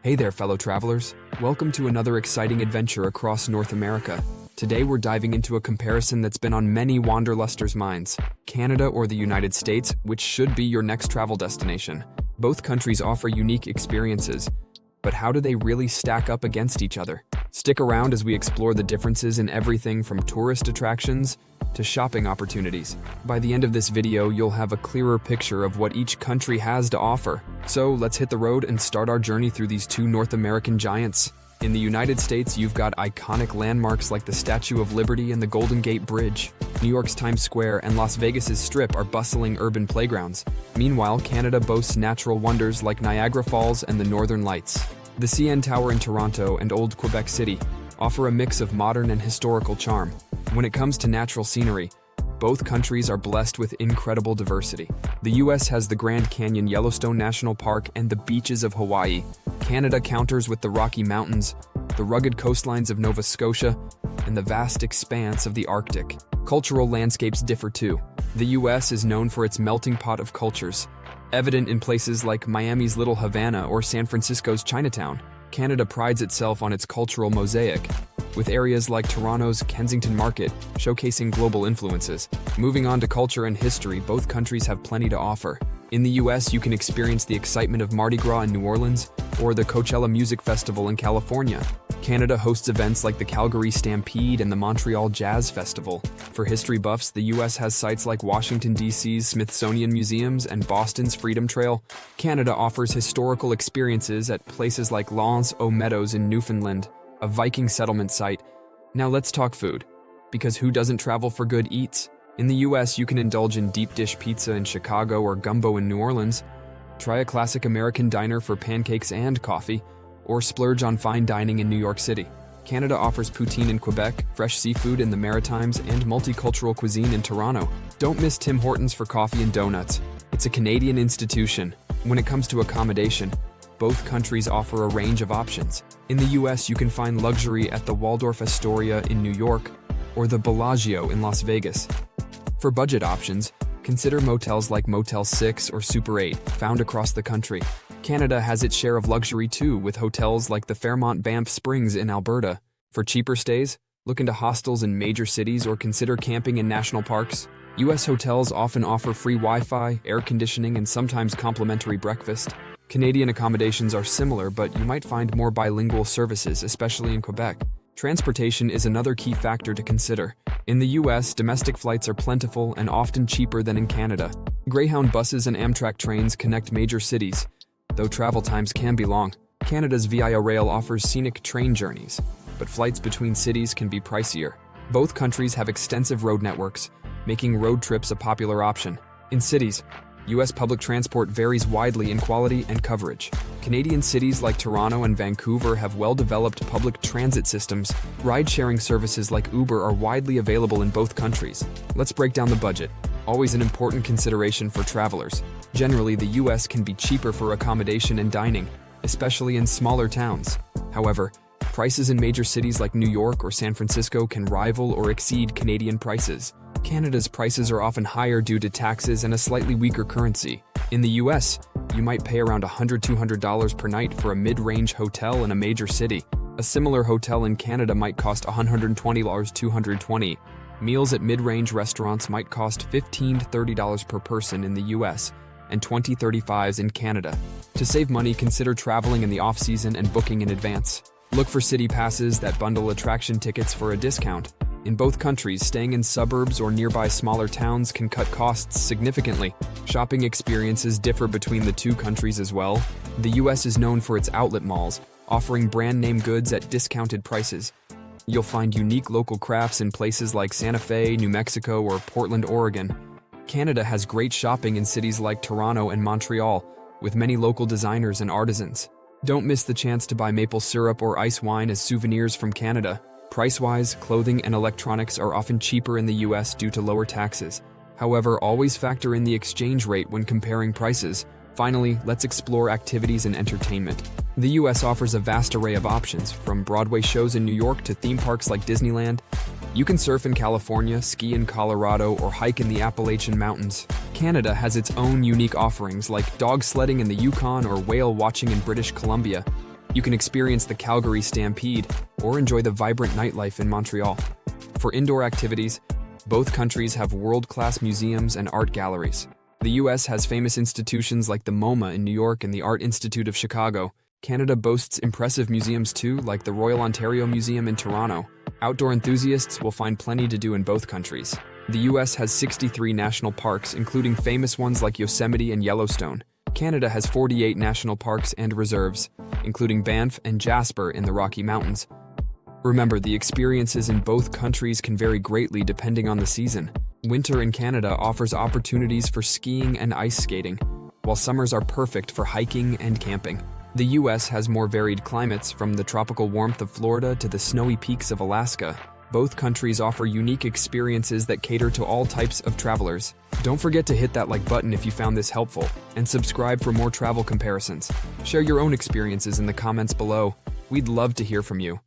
Hey there, fellow travelers. Welcome to another exciting adventure across North America. Today we're diving into a comparison that's been on many wanderlusters' minds. Canada or the United States, which should be your next travel destination. Both countries offer unique experiences, but how do they really stack up against each other? Stick around as we explore the differences in everything from tourist attractions to shopping opportunities. By the end of this video, you'll have a clearer picture of what each country has to offer. So let's hit the road and start our journey through these two North American giants. In the United States, you've got iconic landmarks like the Statue of Liberty and the Golden Gate Bridge. New York's Times Square and Las Vegas's Strip are bustling urban playgrounds. Meanwhile, Canada boasts natural wonders like Niagara Falls and the Northern Lights. The CN Tower in Toronto and Old Quebec City offer a mix of modern and historical charm. When it comes to natural scenery, both countries are blessed with incredible diversity. The US has the Grand Canyon Yellowstone National Park and the beaches of Hawaii. Canada counters with the Rocky Mountains, the rugged coastlines of Nova Scotia, and the vast expanse of the Arctic. Cultural landscapes differ too. The US is known for its melting pot of cultures, evident in places like Miami's Little Havana or San Francisco's Chinatown. Canada prides itself on its cultural mosaic, with areas like Toronto's Kensington Market showcasing global influences. Moving on to culture and history, both countries have plenty to offer. In the US, you can experience the excitement of Mardi Gras in New Orleans or the Coachella Music Festival in California. Canada hosts events like the Calgary Stampede and the Montreal Jazz Festival. For history buffs, the US has sites like Washington, D.C.'s Smithsonian Museums and Boston's Freedom Trail. Canada offers historical experiences at places like L'Anse aux Meadows in Newfoundland, a Viking settlement site. Now let's talk food, because who doesn't travel for good eats? In the US, you can indulge in deep dish pizza in Chicago or gumbo in New Orleans, try a classic American diner for pancakes and coffee, or splurge on fine dining in New York City. Canada offers poutine in Quebec, fresh seafood in the Maritimes, and multicultural cuisine in Toronto. Don't miss Tim Hortons for coffee and donuts. It's a Canadian institution. When it comes to accommodation, both countries offer a range of options. In the US, you can find luxury at the Waldorf Astoria in New York or the Bellagio in Las Vegas. For budget options, consider motels like Motel 6 or Super 8, found across the country. Canada has its share of luxury too, with hotels like the Fairmont Banff Springs in Alberta. For cheaper stays, look into hostels in major cities or consider camping in national parks. US hotels often offer free Wi-Fi, air conditioning, and sometimes complimentary breakfast. Canadian accommodations are similar, but you might find more bilingual services, especially in Quebec. Transportation is another key factor to consider. In the US, domestic flights are plentiful and often cheaper than in Canada. Greyhound buses and Amtrak trains connect major cities, though travel times can be long. Canada's VIA Rail offers scenic train journeys, but flights between cities can be pricier. Both countries have extensive road networks, making road trips a popular option. In cities, US public transport varies widely in quality and coverage. Canadian cities like Toronto and Vancouver have well-developed public transit systems. Ride-sharing services like Uber are widely available in both countries. Let's break down the budget, always an important consideration for travelers. Generally, the US can be cheaper for accommodation and dining, especially in smaller towns. However, prices in major cities like New York or San Francisco can rival or exceed Canadian prices. Canada's prices are often higher due to taxes and a slightly weaker currency. In the US, you might pay around $100–200 per night for a mid-range hotel in a major city. A similar hotel in Canada might cost $120–220. Meals at mid-range restaurants might cost $15–30 per person in the US and $20–35 in Canada. To save money, consider traveling in the off-season and booking in advance. Look for city passes that bundle attraction tickets for a discount. In both countries, staying in suburbs or nearby smaller towns can cut costs significantly. Shopping experiences differ between the two countries as well. The US is known for its outlet malls, offering brand-name goods at discounted prices. You'll find unique local crafts in places like Santa Fe, New Mexico, or Portland, Oregon. Canada has great shopping in cities like Toronto and Montreal, with many local designers and artisans. Don't miss the chance to buy maple syrup or ice wine as souvenirs from Canada. Price-wise, clothing and electronics are often cheaper in the US due to lower taxes. However, always factor in the exchange rate when comparing prices. Finally, let's explore activities and entertainment. The US offers a vast array of options, from Broadway shows in New York to theme parks like Disneyland. You can surf in California, ski in Colorado, or hike in the Appalachian Mountains. Canada has its own unique offerings like dog sledding in the Yukon or whale watching in British Columbia. You can experience the Calgary Stampede or enjoy the vibrant nightlife in Montreal. For indoor activities, both countries have world-class museums and art galleries. The US has famous institutions like the MoMA in New York and the Art Institute of Chicago. Canada boasts impressive museums too, like the Royal Ontario Museum in Toronto. Outdoor enthusiasts will find plenty to do in both countries. The US has 63 national parks, including famous ones like Yosemite and Yellowstone. Canada has 48 national parks and reserves, including Banff and Jasper in the Rocky Mountains. Remember, the experiences in both countries can vary greatly depending on the season. Winter in Canada offers opportunities for skiing and ice skating, while summers are perfect for hiking and camping. The US has more varied climates, from the tropical warmth of Florida to the snowy peaks of Alaska. Both countries offer unique experiences that cater to all types of travelers. Don't forget to hit that like button if you found this helpful, and subscribe for more travel comparisons. Share your own experiences in the comments below. We'd love to hear from you.